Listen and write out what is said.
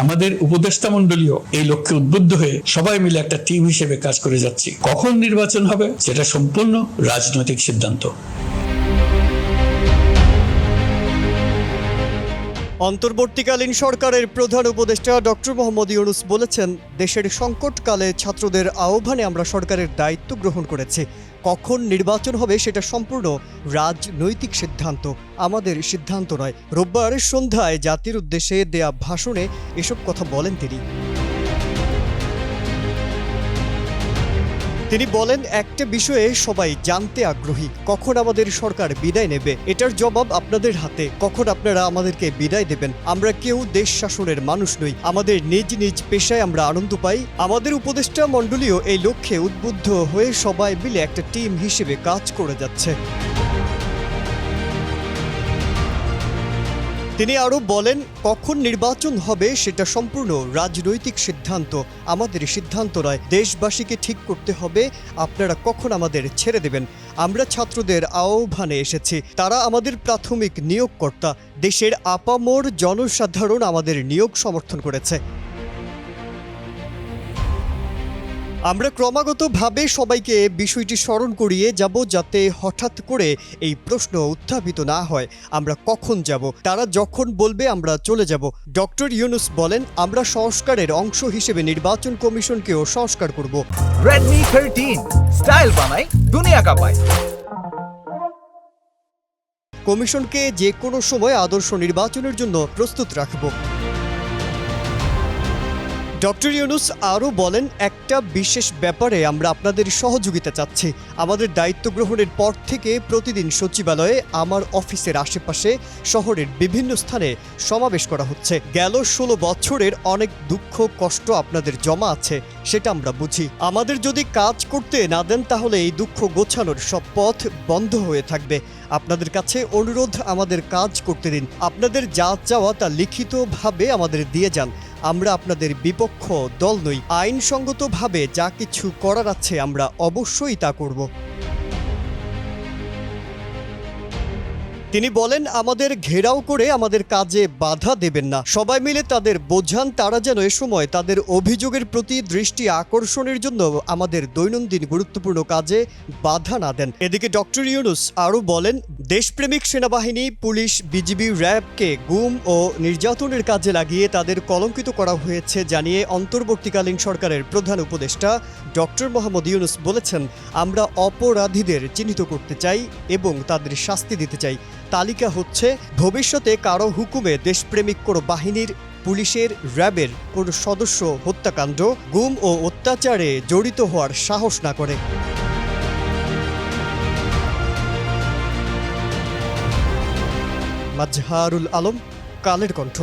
আমাদের উপদেষ্টা মণ্ডলীও এই লক্ষ্যে উদ্বুদ্ধ হয়ে সবাই মিলে একটা টিম হিসেবে কাজ করে যাচ্ছি। কখন নির্বাচন হবে সেটা সম্পূর্ণ রাজনৈতিক সিদ্ধান্ত। অন্তর্বর্তীকালীন সরকারের প্রধান উপদেষ্টা ডক্টর মোহাম্মদ ইউনূস বলেছেন, দেশের সংকটকালে ছাত্রদের আহ্বানে আমরা সরকারের দায়িত্ব গ্রহণ করেছি। কখন নির্বাচন হবে সেটা সম্পূর্ণ রাজনৈতিক সিদ্ধান্ত, আমাদের সিদ্ধান্ত নয়। রোববার সন্ধ্যায় জাতির উদ্দেশ্যে দেয়া ভাষণে এসব কথা বলেন তিনি বলেন, একটা বিষয়ে সবাই জানতে আগ্রহী, কখন আমাদের সরকার বিদায় নেবে। এটার জবাব আপনাদের হাতে। কখন আপনারা আমাদেরকে বিদায় দেবেন? আমরা কেউ দেশ শাসনের মানুষ নই। আমাদের নিজ নিজ পেশায় আমরা আনন্দ পাই। আমাদের উপদেষ্টা মণ্ডলীও এই লক্ষ্যে উদ্বুদ্ধ হয়ে সবাই মিলে একটা টিম হিসেবে কাজ করে যাচ্ছে। তিনি আরও বলেন, কখন নির্বাচন হবে সেটা সম্পূর্ণ রাজনৈতিক সিদ্ধান্ত, আমাদের সিদ্ধান্ত নয়। দেশবাসীকে ঠিক করতে হবে আপনারা কখন আমাদের ছেড়ে দেবেন। আমরা ছাত্রদের আহ্বানে এসেছি, তারা আমাদের প্রাথমিক নিয়োগকর্তা। দেশের আপামর জনসাধারণ আমাদের নিয়োগ সমর্থন করেছে। আমরা ক্রমাগতভাবে সবাইকে বিষয়টি স্মরণ করিয়ে যাব, যাতে হঠাৎ করে এই প্রশ্ন উত্থাপিত না হয়, আমরা কখন যাব। তারা যখন বলবে আমরা চলে যাব। ডক্টর ইউনূস বলেন, আমরা সংস্কারের অংশ হিসেবে নির্বাচন কমিশনকেও সংস্কার করব। Redmi 13 স্টাইল বানাই দুনিয়া কাঁপায়। কমিশনকে যে কোনো সময় আদর্শ নির্বাচনের জন্য প্রস্তুত রাখব। ডক্টর ইউনূস আরও বলেন, একটা বিশেষ ব্যাপারে আমরা আপনাদের সহযোগিতা চাচ্ছি। আমাদের দায়িত্ব গ্রহণের পর থেকে প্রতিদিন সচিবালয়ে, আমার অফিসের আশেপাশে, শহরের বিভিন্ন স্থানে সমাবেশ করা হচ্ছে। গেল 16 বছরের অনেক দুঃখ কষ্ট আপনাদের জমা আছে, সেটা আমরা বুঝি। আমাদের যদি কাজ করতে না দেন তাহলে এই দুঃখ গোছানোর সব পথ বন্ধ হয়ে থাকবে। আপনাদের কাছে অনুরোধ, আমাদের কাজ করতে দিন। আপনাদের যা চাওয়া তা লিখিতভাবে আমাদের দিয়ে যান। আমরা আপনাদের বিপক্ষ দল নই। আইনসঙ্গতভাবে যা কিছু করার আছে আমরা অবশ্যই তা করব। তিনি বলেন, আমাদের ঘেরাও করে আমাদের কাজে বাধা দেবেন না। সবাই মিলে তাদের বোঝান, তারা যেন এ সময় তাদের অভিযোগের প্রতি দৃষ্টি আকর্ষণের জন্য আমাদের দৈনন্দিন গুরুত্বপূর্ণ কাজে বাধা না দেন। এদিকে ডক্টর ইউনূস আরও বলেন, দেশপ্রেমিক সেনাবাহিনী, পুলিশ, বিজিবি, র্যাবকে গুম ও নির্যাতনের কাজে লাগিয়ে তাদের কলঙ্কিত করা হয়েছে জানিয়ে অন্তর্বর্তীকালীন সরকারের প্রধান উপদেষ্টা ডক্টর মোহাম্মদ ইউনূস বলেছেন, আমরা অপরাধীদের চিহ্নিত করতে চাই এবং তাদের শাস্তি দিতে চাই। তালিকা হচ্ছে, ভবিষ্যতে কারো হুকুমে দেশপ্রেমিক কোনো বাহিনীর, পুলিশের, র্যাবের কোনো সদস্য হত্যাকাণ্ড, গুম ও অত্যাচারে জড়িত হওয়ার সাহস না করে। মাজহারুল আলম, কালের কণ্ঠ।